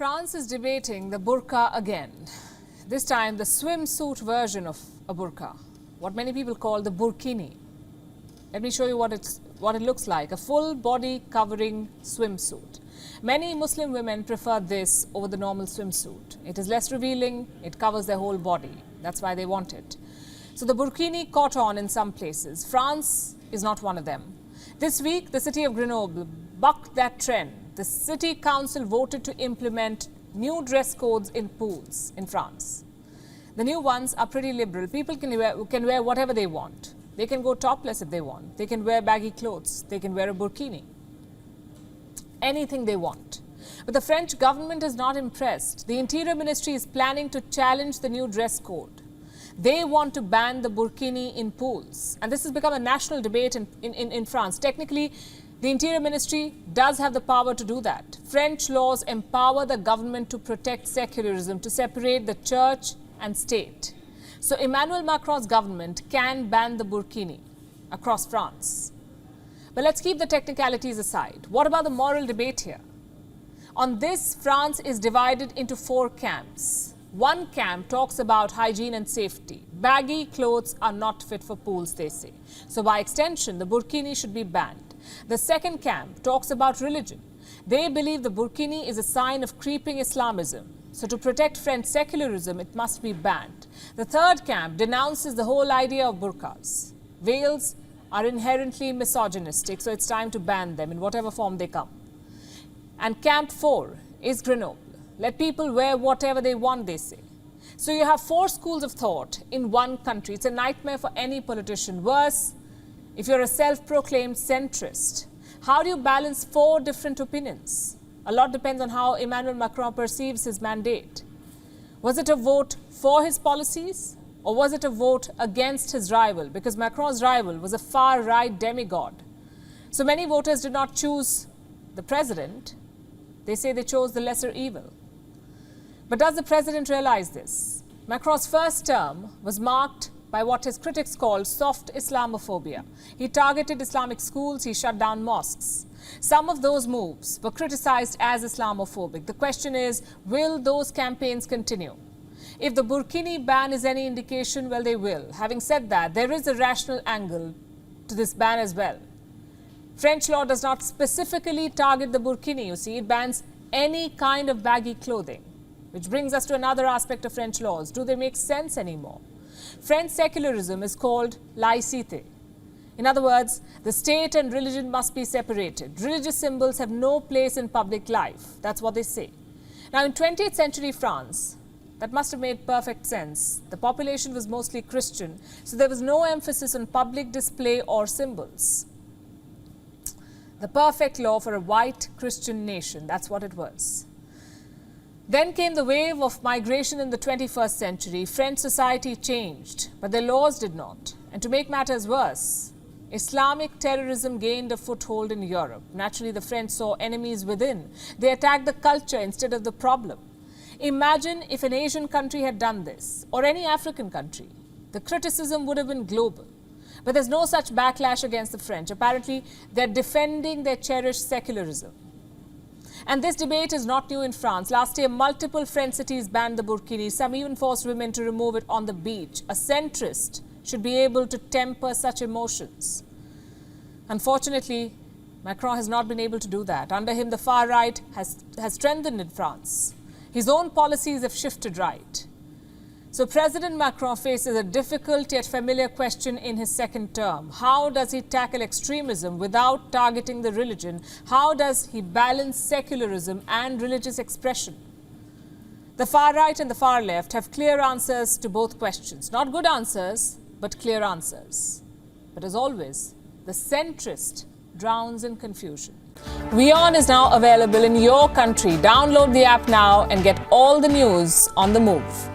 France is debating the burqa again. This time the swimsuit version of a burqa, what many people call the burkini. Let me show you what it looks like, a full body covering swimsuit. Many Muslim women prefer this over the normal swimsuit. It is less revealing, it covers their whole body. That's why they want it. So the burkini caught on in some places. France is not one of them. This week, the city of Grenoble bucked that trend. The city council voted to implement new dress codes in pools in France. The new ones are pretty liberal. People can wear whatever they want. They can go topless if they want. They can wear baggy clothes. They can wear a burkini. Anything they want. But the French government is not impressed. The Interior Ministry is planning to challenge the new dress code. They want to ban the burkini in pools. And this has become a national debate in France. Technically, the Interior Ministry does have the power to do that. French laws empower the government to protect secularism, to separate the church and state. So Emmanuel Macron's government can ban the burkini across France. But let's keep the technicalities aside. What about the moral debate here? On this, France is divided into 4 camps. One camp talks about hygiene and safety. Baggy clothes are not fit for pools, they say. So by extension, the burkini should be banned. The second camp talks about religion. They believe the burkini is a sign of creeping Islamism. So to protect French secularism, it must be banned. The third camp denounces the whole idea of burqas. Veils are inherently misogynistic, so it's time to ban them in whatever form they come. And camp 4 is Grenoble. Let people wear whatever they want, they say. So you have 4 schools of thought in one country. It's a nightmare for any politician. Worse, if you're a self-proclaimed centrist. How do you balance 4 different opinions? A lot depends on how Emmanuel Macron perceives his mandate. Was it a vote for his policies, or was it a vote against his rival? Because Macron's rival was a far-right demigod. So many voters did not choose the president. They say they chose the lesser evil. But does the president realize this? Macron's first term was marked by what his critics called soft Islamophobia. He targeted Islamic schools, he shut down mosques. Some of those moves were criticized as Islamophobic. The question is, will those campaigns continue? If the burkini ban is any indication, well, they will. Having said that, there is a rational angle to this ban as well. French law does not specifically target the burkini, you see. It bans any kind of baggy clothing. Which brings us to another aspect of French laws. Do they make sense anymore? French secularism is called laïcité. In other words, the state and religion must be separated. Religious symbols have no place in public life. That's what they say. Now, in 20th century France, that must have made perfect sense. The population was mostly Christian, so there was no emphasis on public display or symbols. The perfect law for a white Christian nation, that's what it was. Then came the wave of migration in the 21st century. French society changed, but their laws did not. And to make matters worse, Islamic terrorism gained a foothold in Europe. Naturally, the French saw enemies within. They attacked the culture instead of the problem. Imagine if an Asian country had done this, or any African country. The criticism would have been global. But there's no such backlash against the French. Apparently, they're defending their cherished secularism. And this debate is not new in France. Last year, multiple French cities banned the burkini. Some even forced women to remove it on the beach. A centrist should be able to temper such emotions. Unfortunately, Macron has not been able to do that. Under him, the far right has strengthened in France. His own policies have shifted right. So President Macron faces a difficult yet familiar question in his second term. How does he tackle extremism without targeting the religion? How does he balance secularism and religious expression? The far right and the far left have clear answers to both questions. Not good answers, but clear answers. But as always, the centrist drowns in confusion. WION is now available in your country. Download the app now and get all the news on the move.